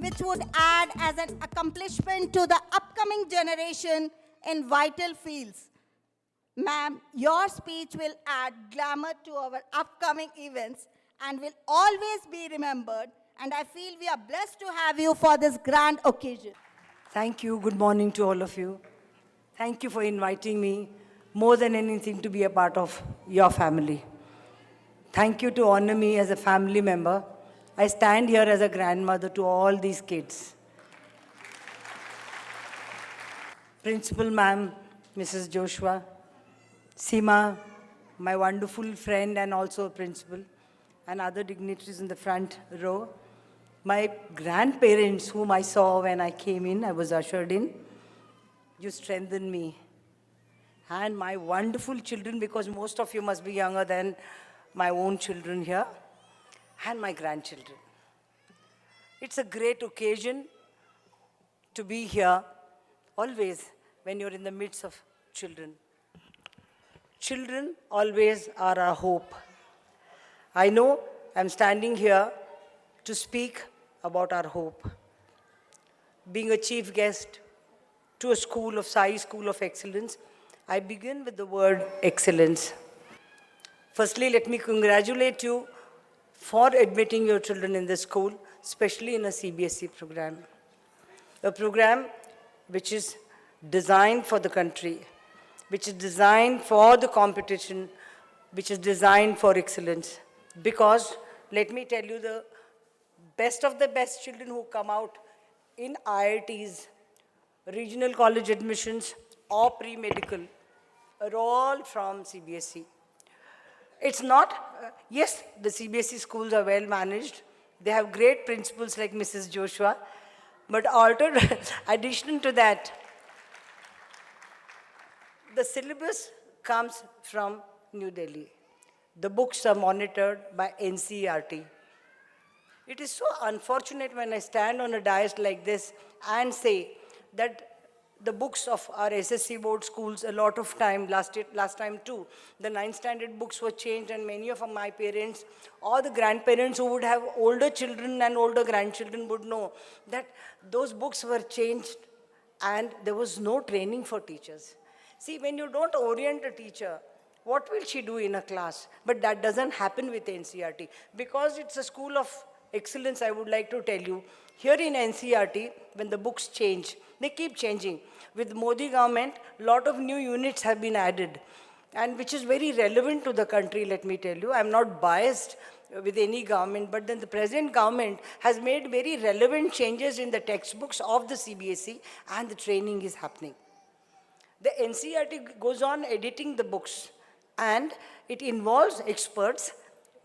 which would add as an accomplishment to the upcoming generation in vital fields. Ma'am, your speech will add glamour to our upcoming events and will always be remembered. And I feel we are blessed to have you for this grand occasion. Thank you. Good morning to all of you. Thank you for inviting me, more than anything, to be a part of your family. Thank you to honor me as a family member. I stand here as a grandmother to all these kids. Principal Ma'am, Mrs. Joshua, Seema, my wonderful friend and also a principal, and other dignitaries in the front row, my grandparents whom I saw when I came in, I was ushered in, you strengthened me. And my wonderful children, because most of you must be younger than my own children here, and my grandchildren. It's a great occasion to be here, always when you're in the midst of children. Children always are our hope. I know I'm standing here to speak about our hope. Being a chief guest to a school of Sai School of Excellence, I begin with the word excellence. Firstly, let me congratulate you for admitting your children in this school, especially in a CBSE program. A program which is designed for the country, which is designed for the competition, which is designed for excellence. Because, let me tell you, the best of the best children who come out in IITs, regional college admissions, or pre-medical are all from CBSE. It's not, yes, the CBSE schools are well managed. They have great principals like Mrs. Joshua. But addition to that, the syllabus comes from New Delhi. The books are monitored by NCERT. It is so unfortunate when I stand on a dais like this and say that the books of our SSC board schools, a lot of time, last time too, the 9th standard books were changed, and many of my parents or the grandparents who would have older children and older grandchildren would know that those books were changed and there was no training for teachers. See, when you don't orient a teacher, what will she do in a class? But that doesn't happen with NCERT. Because it's a school of excellence, I would like to tell you, here in NCERT, when the books change, they keep changing. With Modi government, a lot of new units have been added, and which is very relevant to the country, let me tell you. I'm not biased with any government, but then the present government has made very relevant changes in the textbooks of the CBSE, and the training is happening. The NCERT goes on editing the books, and it involves experts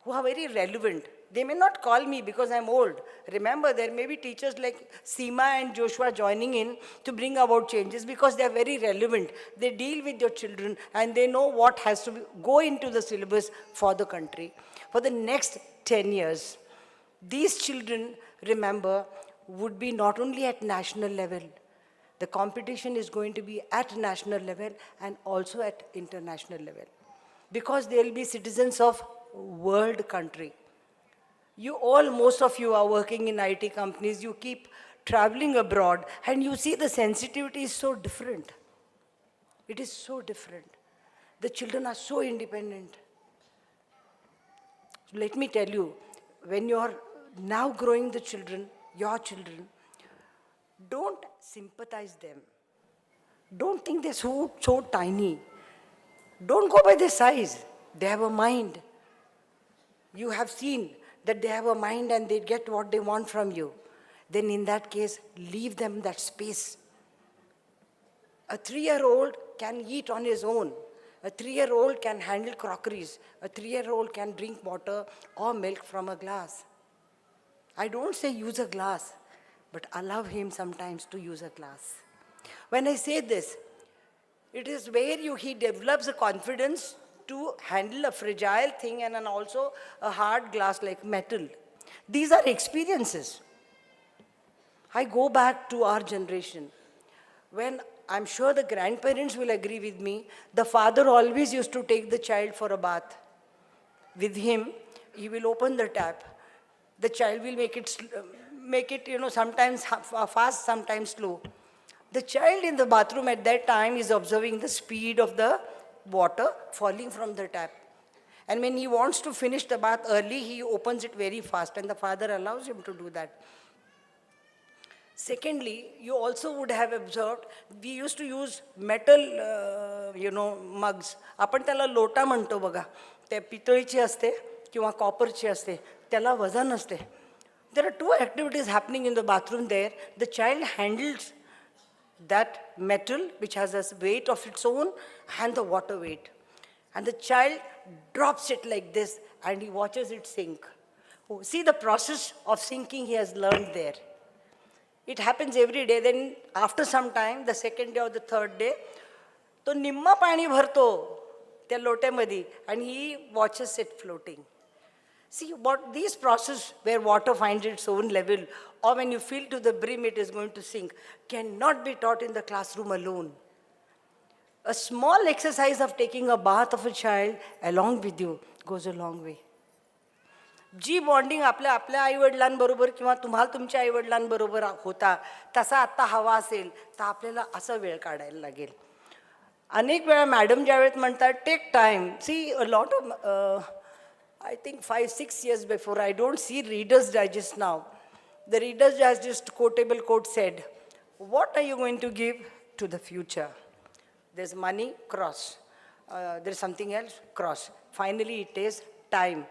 who are very relevant. They may not call me because I'm old. Remember, there may be teachers like Seema and Joshua joining in to bring about changes because they're very relevant. They deal with your children and they know what has to go into the syllabus for the country. For the next 10 years, these children, remember, would be not only at national level. The competition is going to be at national level and also at international level. Because they will be citizens of world country. You all, most of you are working in IT companies, you keep traveling abroad, and you see the sensitivity is so different. It is so different. The children are so independent. So let me tell you, when you're now growing the children, your children, don't sympathize them. Don't think they're so tiny. Don't go by their size. They have a mind. You have seen that they have a mind and they get what they want from you. Then in that case, leave them that space. A 3-year-old can eat on his own. A 3-year-old can handle crockeries. A 3-year-old can drink water or milk from a glass. I don't say use a glass, but allow him sometimes to use a glass. When I say this, it is where he develops a confidence to handle a fragile thing and also a hard glass like metal. These are experiences. I go back to our generation. When I'm sure the grandparents will agree with me, the father always used to take the child for a bath. With him, he will open the tap. The child will make it, sometimes fast, sometimes slow. The child in the bathroom at that time is observing the speed of the water falling from the tap. And when he wants to finish the bath early, he opens it very fast, and the father allows him to do that. Secondly, you also would have observed, we used to use metal, mugs. आपण त्याला लोटा म्हणतो बघा. ते पितळीची असते किंवा कॉपरची असते. त्याला वजन असते. There are two activities happening in the bathroom there. The child handles that metal which has a weight of its own and the water weight. And the child drops it like this and he watches it sink. Oh, see the process of sinking he has learned there. It happens every day. Then after some time, the second day or the third day, तो निम्मा पाणी भरतो त्या लोट्यामध्ये and he watches it floating. See, what these process where water finds its own level, or when you fill to the brim it is going to sink, cannot be taught in the classroom alone. A small exercise of taking a bath of a child along with you goes a long way. जी bonding आपल्या आईवडिलांबरोबर किंवा तुम्हाला तुमच्या आईवडिलांबरोबर होता तसा आत्ता हवा असेल तर आपल्याला असा वेळ काढायला लागेल. अनेक वेळा मॅडम ज्यावेळेस म्हणतात take time. See a lot of I think 5-6 years before, I don't see Reader's Digest now. The Reader's Digest quotable quote said, what are you going to give to the future? There's money, cross. There's something else, cross. Finally, it is time.